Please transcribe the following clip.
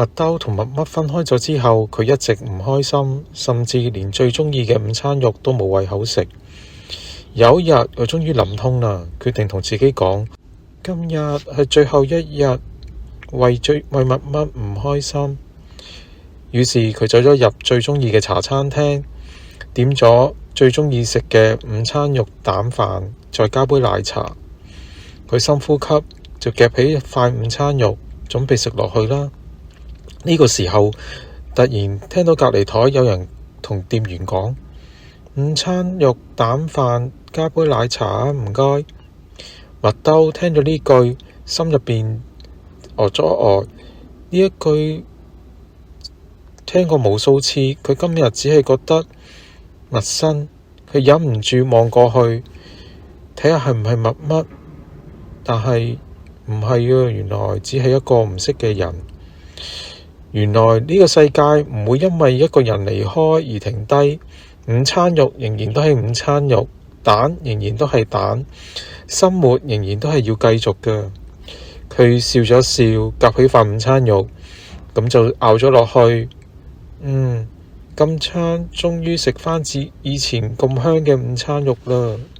麥兜同麥乜分開咗之後，佢一直唔開心，甚至連最鍾意嘅午餐肉都冇胃口食。有一日，佢終於諗通啦，決定同自己講：今日係最後一日，為麥乜唔開心。於是佢走咗入最鍾意嘅茶餐廳，點咗最鍾意食嘅午餐肉蛋飯，再加杯奶茶。佢深呼吸，就夾起一塊午餐肉，準備食落去啦。呢個時候，突然聽到隔離台有人同店員講：午餐肉蛋飯加杯奶茶啊，唔該。麥兜聽咗呢句，心入邊咗呢一句聽過無數次，佢今日只係覺得陌生。佢忍唔住望過去，睇下係唔係麥乜，但係唔係啊，原來只係一個唔識嘅人。原來呢個世界唔會因為一個人離開而停低，午餐肉仍然都係午餐肉，蛋仍然都係蛋，生活仍然都係要繼續㗎。佢笑咗笑，夾起塊午餐肉，咁就咬咗落去。今餐終於食返以前咁香嘅午餐肉啦〜